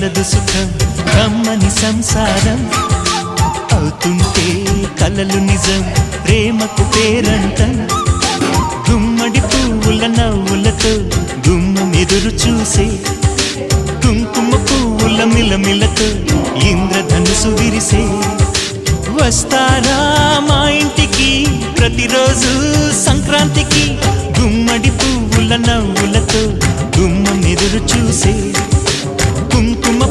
కలదు సుఖం కమ్మని సంసారం అవుతుంటే కలలు నిజం ప్రేమకు పేరంటం గుమ్మడి పువ్వుల నవ్వులతో గుమ్మం ఎదురు చూసే కుంకుమ పువ్వుల మిలమిలతో ఇంద్రధనుసు విరిసే వస్తారా మా ఇంటికి ప్రతిరోజు సంక్రాంతికి గుమ్మడి పువ్వుల నవ్వులతో గుమ్మం ఎదురు చూసే